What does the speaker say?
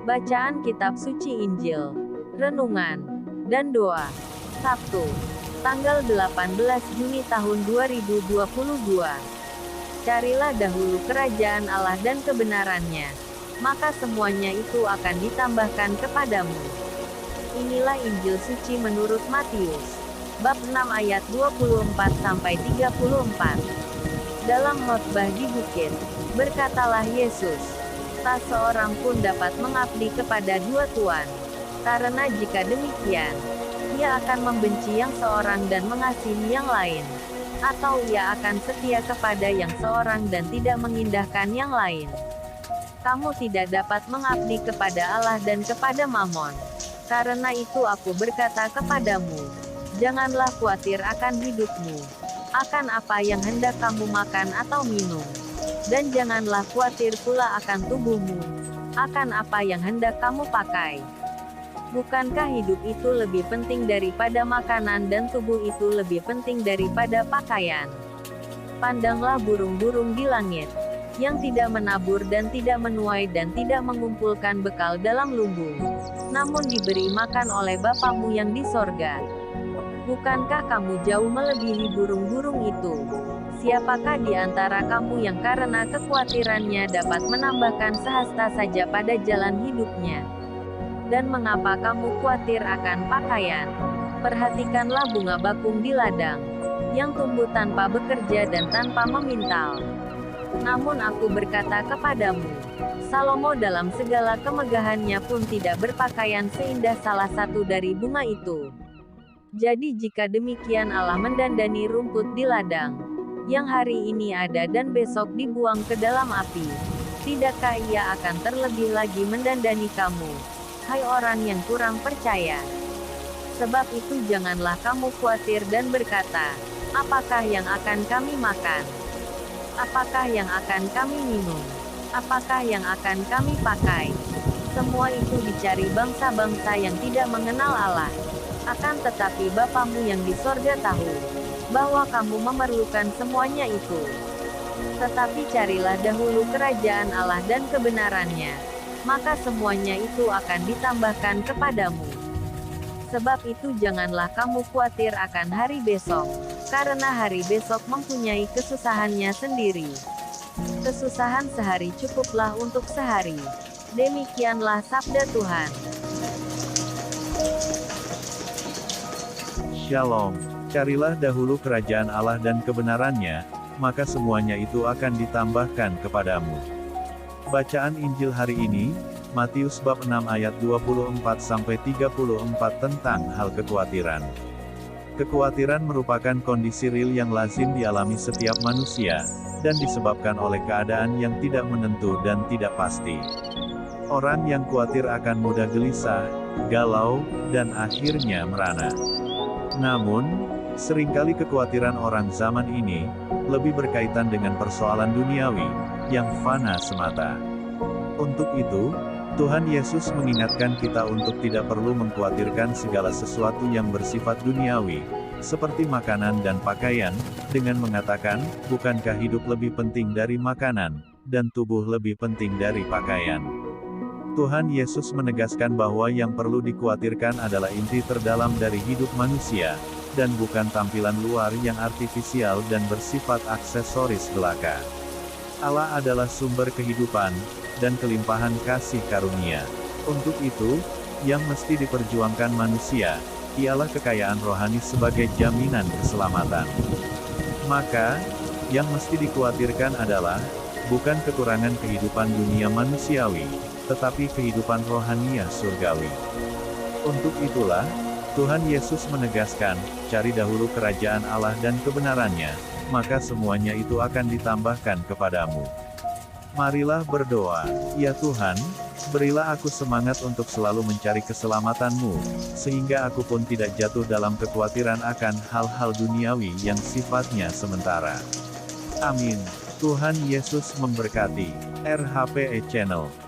Bacaan Kitab Suci Injil, Renungan, dan Doa. Sabtu, tanggal 18 Juni tahun 2022. Carilah dahulu kerajaan Allah dan kebenarannya, maka semuanya itu akan ditambahkan kepadamu. Inilah Injil suci menurut Matius, bab 6 ayat 24-34. Dalam khotbah di bukit, berkatalah Yesus, tak seorang pun dapat mengabdi kepada dua tuan, karena jika demikian, ia akan membenci yang seorang dan mengasihi yang lain, atau ia akan setia kepada yang seorang dan tidak mengindahkan yang lain. Kamu tidak dapat mengabdi kepada Allah dan kepada Mamon. Karena itu aku berkata kepadamu, janganlah khawatir akan hidupmu, akan apa yang hendak kamu makan atau minum. Dan janganlah khawatir pula akan tubuhmu, akan apa yang hendak kamu pakai. Bukankah hidup itu lebih penting daripada makanan dan tubuh itu lebih penting daripada pakaian? Pandanglah burung-burung di langit, yang tidak menabur dan tidak menuai dan tidak mengumpulkan bekal dalam lumbung, namun diberi makan oleh Bapamu yang di sorga. Bukankah kamu jauh melebihi burung-burung itu? Siapakah di antara kamu yang karena kekhawatirannya dapat menambahkan sehasta saja pada jalan hidupnya? Dan mengapa kamu khawatir akan pakaian? Perhatikanlah bunga bakung di ladang, yang tumbuh tanpa bekerja dan tanpa memintal. Namun aku berkata kepadamu, Salomo dalam segala kemegahannya pun tidak berpakaian seindah salah satu dari bunga itu. Jadi jika demikian Allah mendandani rumput di ladang, yang hari ini ada dan besok dibuang ke dalam api, tidakkah ia akan terlebih lagi mendandani kamu, hai orang yang kurang percaya? Sebab itu janganlah kamu khawatir dan berkata, apakah yang akan kami makan? Apakah yang akan kami minum? Apakah yang akan kami pakai? Semua itu dicari bangsa-bangsa yang tidak mengenal Allah. Akan tetapi Bapamu yang di sorga tahu bahwa kamu memerlukan semuanya itu. Tetapi carilah dahulu kerajaan Allah dan kebenarannya, maka semuanya itu akan ditambahkan kepadamu. Sebab itu janganlah kamu khawatir akan hari besok, karena hari besok mempunyai kesusahannya sendiri. Kesusahan sehari cukuplah untuk sehari. Demikianlah sabda Tuhan. Shalom. Carilah dahulu kerajaan Allah dan kebenarannya, maka semuanya itu akan ditambahkan kepadamu. Bacaan Injil hari ini, Matius bab 6 ayat 24-34 tentang hal kekhawatiran. Kekhawatiran merupakan kondisi real yang lazim dialami setiap manusia, dan disebabkan oleh keadaan yang tidak menentu dan tidak pasti. Orang yang khawatir akan mudah gelisah, galau, dan akhirnya merana. Namun, seringkali kekhawatiran orang zaman ini, lebih berkaitan dengan persoalan duniawi, yang fana semata. Untuk itu, Tuhan Yesus mengingatkan kita untuk tidak perlu mengkhawatirkan segala sesuatu yang bersifat duniawi, seperti makanan dan pakaian, dengan mengatakan, bukankah hidup lebih penting dari makanan, dan tubuh lebih penting dari pakaian? Tuhan Yesus menegaskan bahwa yang perlu dikhawatirkan adalah inti terdalam dari hidup manusia, dan bukan tampilan luar yang artifisial dan bersifat aksesoris belaka. Allah adalah sumber kehidupan, dan kelimpahan kasih karunia. Untuk itu, yang mesti diperjuangkan manusia, ialah kekayaan rohani sebagai jaminan keselamatan. Maka, yang mesti dikhawatirkan adalah, bukan kekurangan kehidupan dunia manusiawi, tetapi kehidupan rohania surgawi. Untuk itulah, Tuhan Yesus menegaskan, cari dahulu kerajaan Allah dan kebenarannya, maka semuanya itu akan ditambahkan kepadamu. Marilah berdoa, ya Tuhan, berilah aku semangat untuk selalu mencari keselamatan-Mu, sehingga aku pun tidak jatuh dalam kekhawatiran akan hal-hal duniawi yang sifatnya sementara. Amin. Tuhan Yesus memberkati. RHPE Channel.